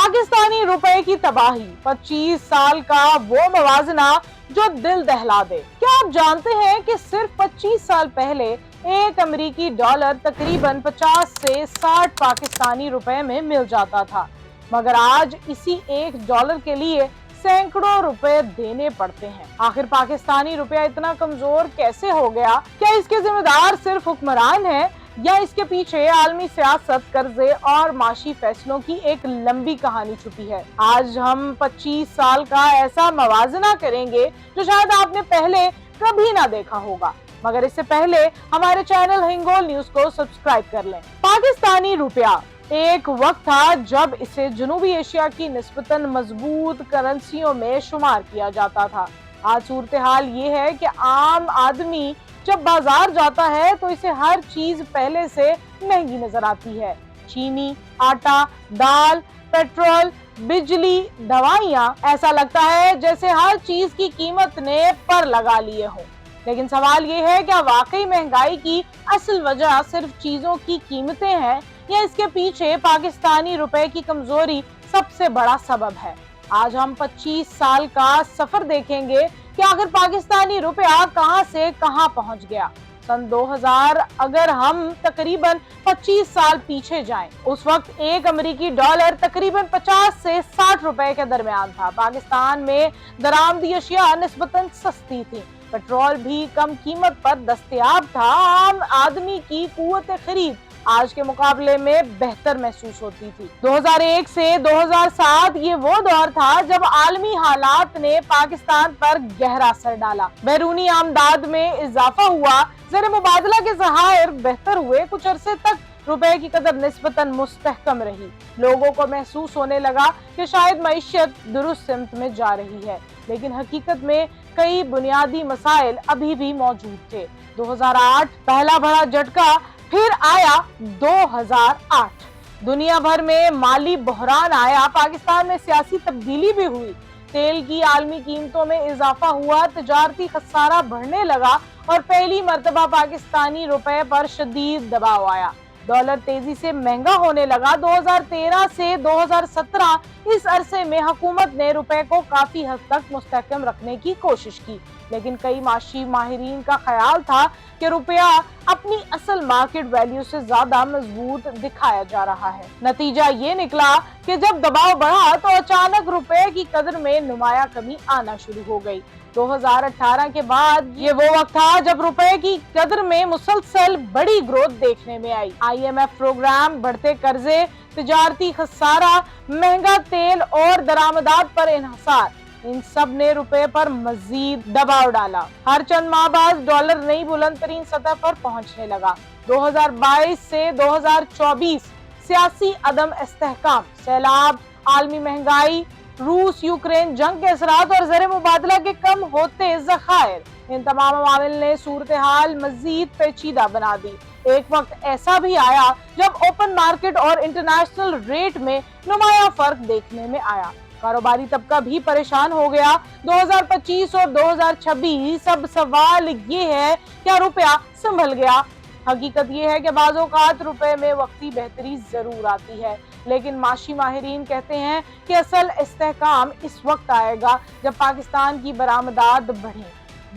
पाकिस्तानी रुपए की तबाही, 25 साल का वो मवाजना जो दिल दहला दे। क्या आप जानते हैं कि सिर्फ 25 साल पहले एक अमेरिकी डॉलर तकरीबन 50 से 60 पाकिस्तानी रुपए में मिल जाता था, मगर आज इसी एक डॉलर के लिए सैकड़ों रुपए देने पड़ते हैं। आखिर पाकिस्तानी रुपया इतना कमजोर कैसे हो गया? क्या इसके जिम्मेदार सिर्फ हुक्मरान हैं या इसके पीछे आलमी सियासत, कर्जे और माशी फैसलों की एक लंबी कहानी छुपी है? आज हम 25 साल का ऐसा मवाजना करेंगे जो शायद आपने पहले कभी ना देखा होगा, मगर इससे पहले हमारे चैनल हिंगोल न्यूज को सब्सक्राइब कर लें। पाकिस्तानी रुपया एक वक्त था जब इसे जनूबी एशिया की निस्बतन मजबूत करेंसियों में शुमार किया जाता था। आज सूरत हाल ये है कि आम आदमी जब बाजार जाता है तो इसे हर चीज पहले से महंगी नजर आती है। चीनी, आटा, दाल, पेट्रोल, बिजली, दवाइयाँ, ऐसा लगता है जैसे हर चीज की कीमत ने पर लगा लिए हो। लेकिन सवाल ये है, क्या वाकई महंगाई की असल वजह सिर्फ चीजों की कीमतें हैं या इसके पीछे पाकिस्तानी रुपए की कमजोरी सबसे बड़ा सबब है? आज हम 25 साल का सफर देखेंगे कि आखिर पाकिस्तानी रुपया कहां से कहां पहुंच गया। सन 2000 अगर हम तकरीबन 25 साल पीछे जाएं, उस वक्त एक अमेरिकी डॉलर तकरीबन 50 से 60 रुपए के दरमियान था। पाकिस्तान में दरामदी अशिया निस्बतन सस्ती थी, पेट्रोल भी कम कीमत पर दस्तयाब था। आम आदमी की कुव्वत खरीद आज के मुकाबले में बेहतर महसूस होती थी। 2001 से 2007 ये वो दौर था जब आलमी हालात ने पाकिस्तान पर गहरा असर डाला। बैरूनी आमदाद में इजाफा हुआ, ज़र मुबादला के ज़खायर बेहतर हुए, कुछ अरसे तक रुपए की कदर निस्बतन मुस्तहकम रही। लोगों को महसूस होने लगा कि शायद मईशत दुरुस्त सिमत में जा रही है, लेकिन हकीकत में कई बुनियादी मसाइल अभी भी मौजूद थे। 2008 पहला बड़ा झटका, फिर आया 2008। दुनिया भर में माली बहरान आया, पाकिस्तान में सियासी तब्दीली भी हुई, तेल की आलमी कीमतों में इजाफा हुआ, तिजारती खसारा बढ़ने लगा और पहली मर्तबा पाकिस्तानी रुपए पर शदीद दबाव आया। डॉलर तेजी से महंगा होने लगा। 2013 से 2017 इस अरसे में हुकूमत ने रुपए को काफी हद तक मुस्तहकम रखने की कोशिश की, लेकिन कई माशी माहिरीन का ख्याल था कि रुपया अपनी असल मार्केट वैल्यू से ज्यादा मजबूत दिखाया जा रहा है। नतीजा ये निकला कि जब दबाव बढ़ा तो अचानक रुपए की कदर में नुमाया कमी आना शुरू हो गई। 2018 के बाद ये वो वक्त था जब रुपए की कदर में मुसलसल बड़ी ग्रोथ देखने में आई। IMF प्रोग्राम, बढ़ते कर्जे, तिजारती खसारा, महंगा तेल और दरामदात पर इन्हिसार, इन सब ने रुपए पर मजीद दबाव डाला। हर चंद माह बाद डॉलर नई बुलंद तरीन सतह पर पहुंचने लगा। 2022 से 2024 सियासी अदम इस्तेहकाम, सैलाब, आलमी महंगाई, रूस यूक्रेन जंग के असरात और ज़र मुबादला के कम होते ज़खायर, इन तमाम अवामिल ने सूरत हाल मजीद पेचीदा बना दी। एक वक्त ऐसा भी आया जब ओपन मार्केट और इंटरनेशनल रेट में नुमाया फर्क देखने में आया। कारोबारी तबका भी परेशान हो गया। 2025 और 2026 अब सवाल ये है, क्या रुपया संभल गया? हकीकत ये है कि बाज़ औक़ात रुपए में वक्ती बेहतरी जरूर आती है, लेकिन माशी माहिरीन कहते हैं कि असल इस्तेहकाम इस वक्त आएगा जब पाकिस्तान की बरामदात बढ़े,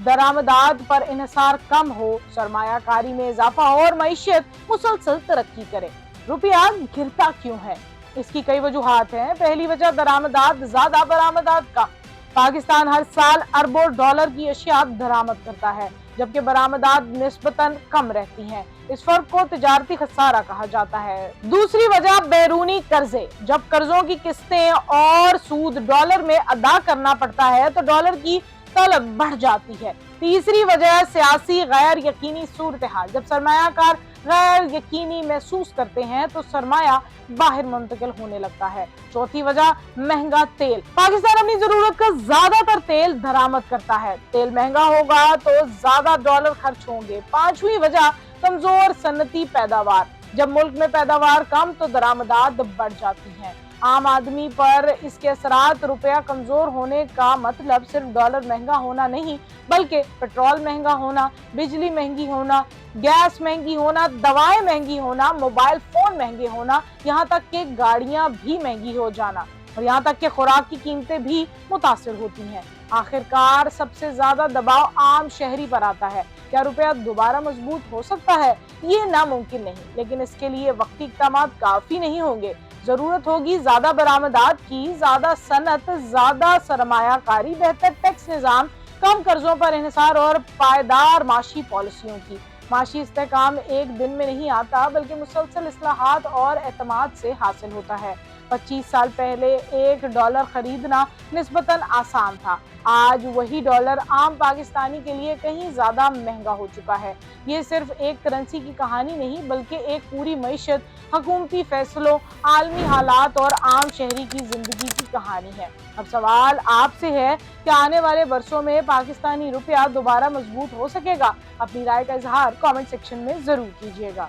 दरामदात पर इन्हिसार कम हो, सरमायाकारी में इजाफा हो और मईशत मुसलसल तरक्की करे। रुपया गिरता क्यों है? इसकी कई वजूहात हैं। पहली वजह दरामदात ज्यादा, बरामदात कम। पाकिस्तान हर साल अरबों डॉलर की अशिया दरामद करता है, जबकि बरामदात निस्बतन कम रहती हैं। इस फर्क को तिजारती खसारा कहा जाता है। दूसरी वजह बैरूनी कर्जे, जब कर्जों की किस्तें और सूद डॉलर में अदा करना पड़ता है तो डॉलर की तलब बढ़ जाती है। तीसरी वजह सियासी गैर यकीनी सूरत हाल, जब सरमायाकार गैर यकीनी महसूस करते हैं तो सरमाया बाहर मुंतकिल होने लगता है। चौथी वजह महंगा तेल, पाकिस्तान अपनी जरूरत का ज्यादातर तेल दरामद करता है, तेल महंगा होगा तो ज्यादा डॉलर खर्च होंगे। पांचवी वजह कमजोर सनती पैदावार, जब मुल्क में पैदावार कम तो दरामदात बढ़ जाती है। आम आदमी पर इसके असरात, रुपया कमजोर होने का मतलब सिर्फ डॉलर महंगा होना नहीं, बल्कि पेट्रोल महंगा होना, बिजली महंगी होना, गैस महंगी होना, दवाएं महंगी होना, मोबाइल फोन महंगे होना, यहाँ तक कि गाड़ियां भी महंगी हो जाना। और यहाँ तक कि खुराक की कीमतें भी मुतासिर होती हैं। आखिरकार सबसे ज्यादा दबाव आम शहरी पर आता है। क्या रुपया दोबारा मजबूत हो सकता है? ये नामुमकिन नहीं, लेकिन इसके लिए वक्ती इक़दाम काफी नहीं होंगे। जरूरत होगी ज्यादा बरामदात की, ज्यादा सनत, ज्यादा सरमायाकारी, बेहतर टैक्स निज़ाम, कम कर्जों पर इन्हिसार और पायदार माशी पॉलिसियों की। माशी इस्तेहकाम एक दिन में नहीं आता, बल्कि मुसलसल इस्लाहात और एतमाद से हासिल होता है। 25 साल पहले $1 खरीदना निस्बतन आसान था। आज वही डॉलर आम पाकिस्तानी के लिए कहीं ज्यादा महंगा हो चुका है। ये सिर्फ एक करेंसी की कहानी नहीं, बल्कि एक पूरी मईशत, हुकूमती फैसलों, आलमी हालात और आम शहरी की जिंदगी की कहानी है। अब सवाल आपसे है कि आने वाले वर्षों में पाकिस्तानी रुपया दोबारा मजबूत हो सकेगा? अपनी राय का इजहार कमेंट सेक्शन में जरूर कीजिएगा।